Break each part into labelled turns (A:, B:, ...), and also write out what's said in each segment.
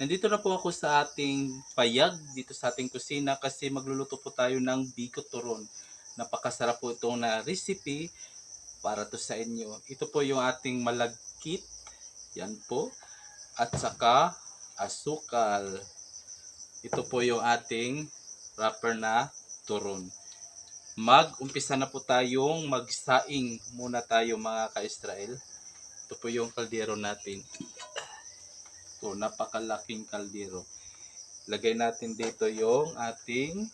A: Nandito na po ako sa ating payag, dito sa ating kusina kasi magluluto po tayo ng biko turon. Napakasarap po itong na recipe para to sa inyo. Ito po yung ating malagkit, yan po, at saka asukal. Ito po yung ating wrapper na turon. Mag-umpisa na po tayong magsaing muna tayo mga ka-Israel. Ito po yung kaldero natin. Ito, napakalaking kaldero. Lagay natin dito yung ating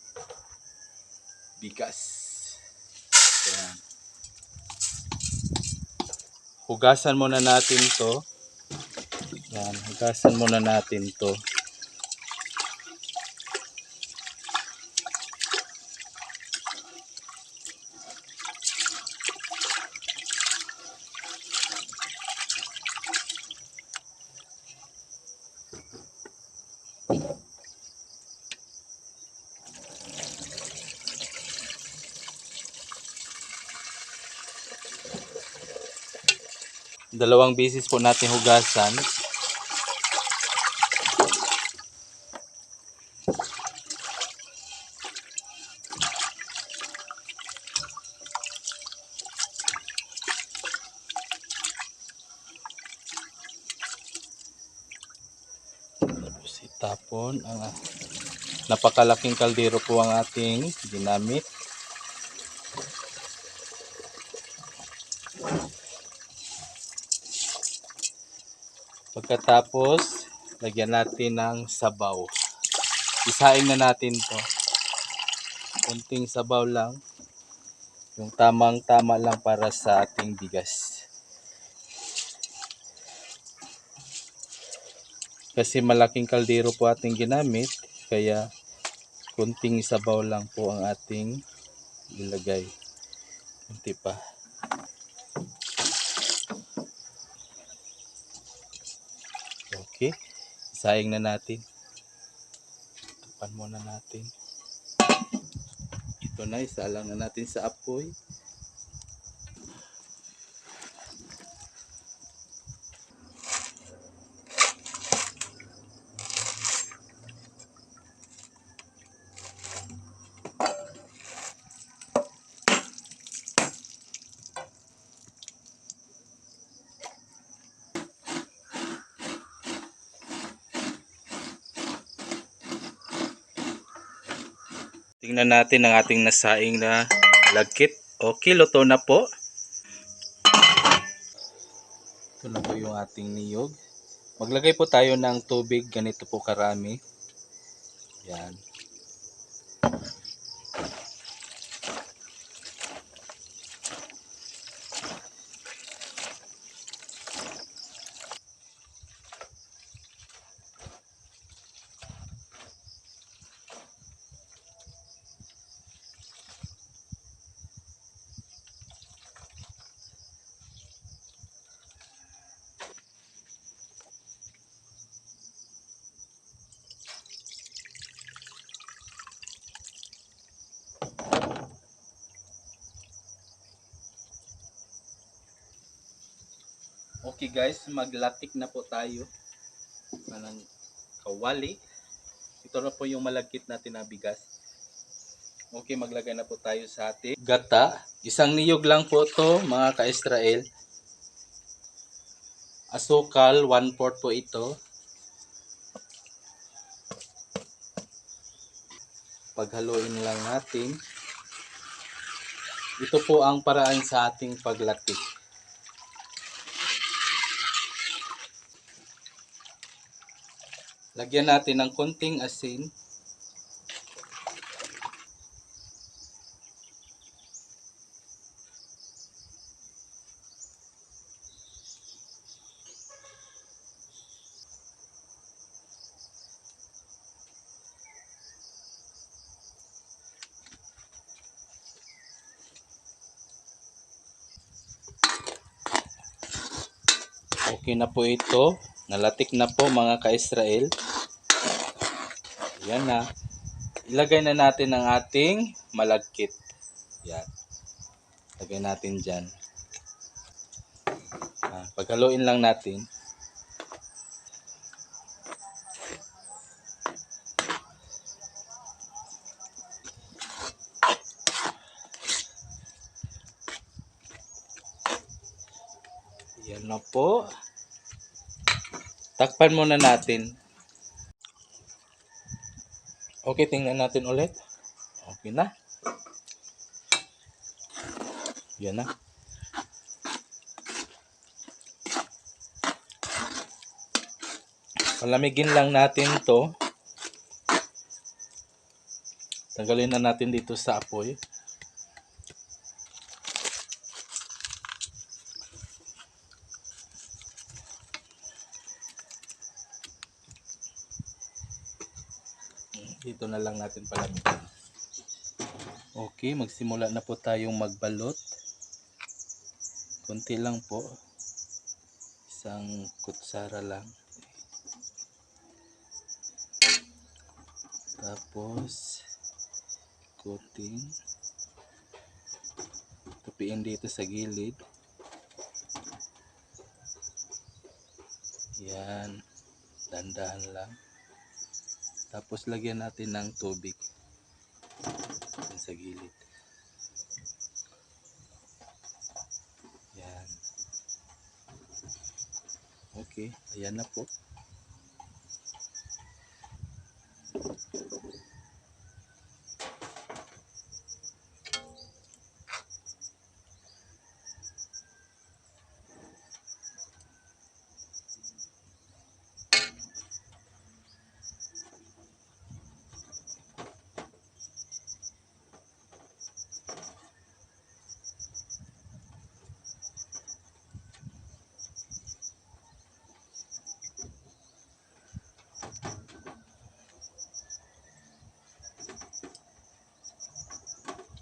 A: bigas. Ayan. Hugasan muna natin to. Ayan, hugasan muna natin to. Dalawang beses po natin hugasan. Tapos itapon ang napakalaking kaldero po ang ating ginamit. Pagkatapos, lagyan natin ng sabaw. Isaing na natin to. Kunting sabaw lang. Yung tamang-tama lang para sa ating bigas. Kasi malaking kaldero po ating ginamit, kaya kunting sabaw lang po ang ating ilagay. Kunti pa. Okay. Isaing na natin. Tapan muna natin. Ito na, isa lang na natin sa apoy. Tingnan natin ang ating nasaing na lagkit. Okay, luto na po. Ito na po yung ating niyog. Maglagay po tayo ng tubig, ganito po karami. Yan. Okay guys, maglatik na po tayo ng kawali. Ito na po yung malagkit natin na bigas. Okay, maglagay na po tayo sa ating gata. Isang niyog lang po to mga ka-Israel. Asukal, 1/4 po ito. Paghaluin lang natin. Ito po ang paraan sa ating paglatik. Lagyan natin ng konting asin. Okay na po ito. Nalatik na po mga ka-Israel. Yan na. Ilagay na natin ang ating malagkit. Yan. Lagay natin dyan. Paghaluin lang natin. na po. Takpan muna natin. Okay, tingnan natin ulit. Okay na. Yan na. Palamigin lang natin to. Tanggalin na natin dito sa apoy. Dito na lang natin palamigin. Okay, magsimula na po tayong magbalot. Konti lang po. Isang kutsara lang. Tapos coating. Tupiin dito sa gilid. Yan. Dandahan lang. Tapos lagyan natin ng tubig. Yan sa gilid. Yan. Okay, ayan na po.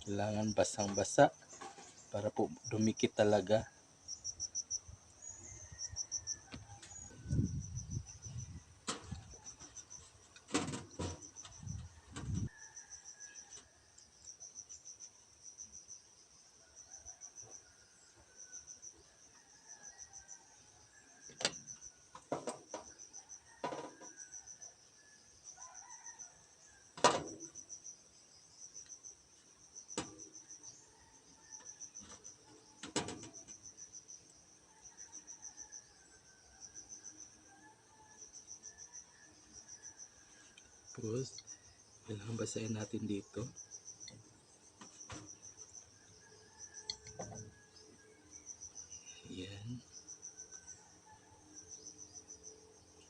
A: Kailangan basang-basa para po dumikit talaga. Tapos, kailangan basahin natin dito. Yan.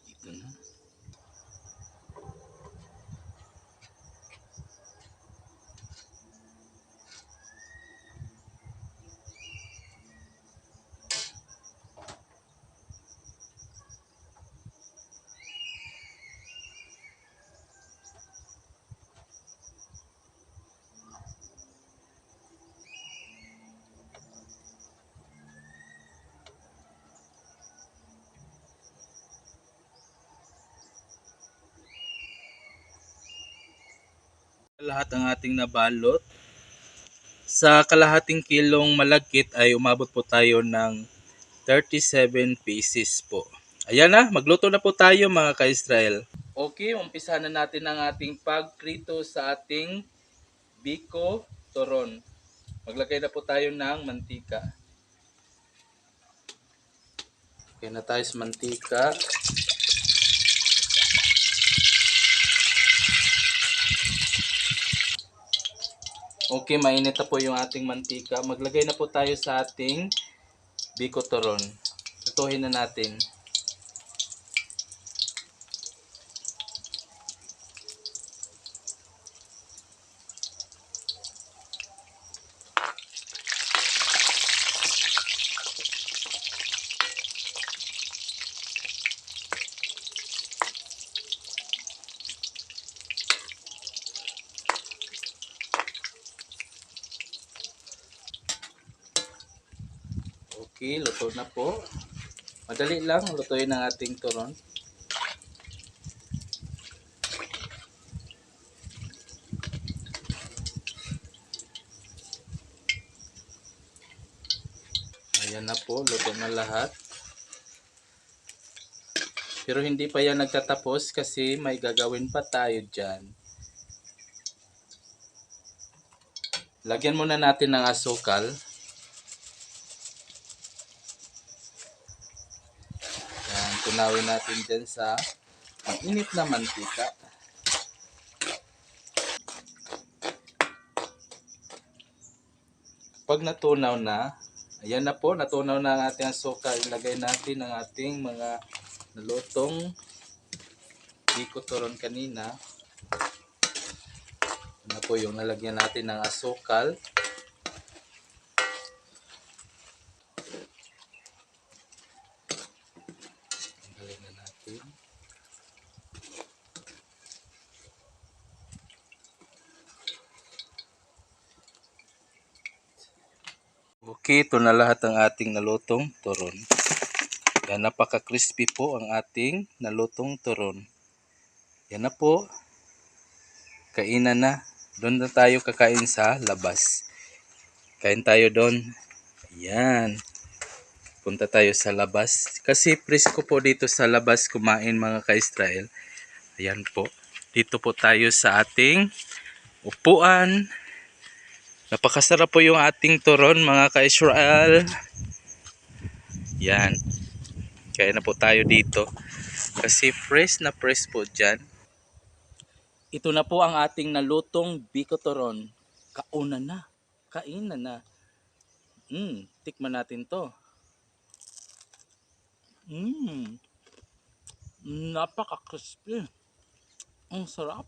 A: Dito na. Lahat ang ating nabalot. Sa kalahating kilong malagkit ay umabot po tayo ng 37 pieces po. Ayan na, magluto na po tayo mga ka-Israel. Okay, umpisa na natin ang ating pagprito sa ating biko toron. Maglagay na po tayo ng mantika. Okay na tayo sa mantika. Okay, mainit na po yung ating mantika. Maglagay na po tayo sa ating biko toron. Lutuhin na natin. Okay, luto na po. Madali lang, lutuin ang ating turon. Ayan na po, luto na lahat. Pero hindi pa yan nagtatapos kasi may gagawin pa tayo dyan. Lagyan muna natin ng asukal. Tunawin natin dyan sa mainit na mantika. Pag natunaw na, ayan na po, natunaw na ang ating asukal. Ilagay natin ang ating mga nalutong biko turon kanina. Ano po yung nalagyan natin ng asukal. Tanggalin na natin. Okay, ito na lahat ang ating nalutong turon. Yan, napaka-crispy po ang ating nalutong turon. Yan na po. Kainan na. Doon na tayo kakain sa labas. Kain tayo doon. Yan. Punta tayo sa labas. Kasi presko po dito sa labas kumain mga ka-Israel. Ayan po. Dito po tayo sa ating upuan. Napakasarap po yung ating turon mga ka-Israel. Yan. Kaya na po tayo dito. Kasi fresh na fresh po dyan. Ito na po ang ating nalutong biko turon. Kauna na. Kainan na. Tikman natin to. Napaka-crispy. Ang sarap.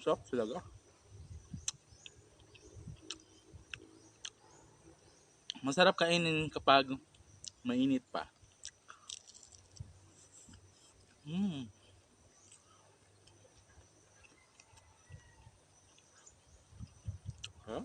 A: Sarap talaga. Masarap kainin kapag mainit pa. Huh?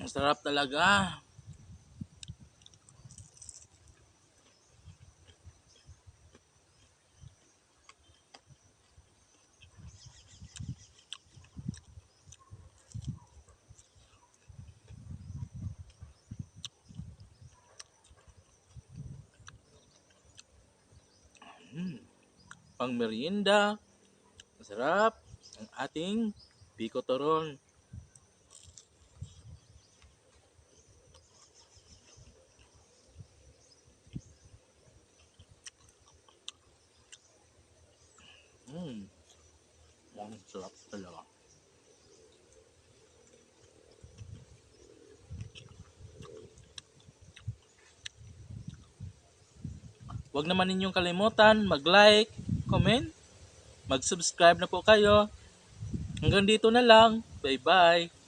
A: Ang sarap talaga. Pang merienda. Masarap ang ating biko turon. Ang sarap talaga. Huwag naman ninyong kalimutan mag-like, comment, mag-subscribe na po kayo. Hanggang dito na lang. Bye-bye.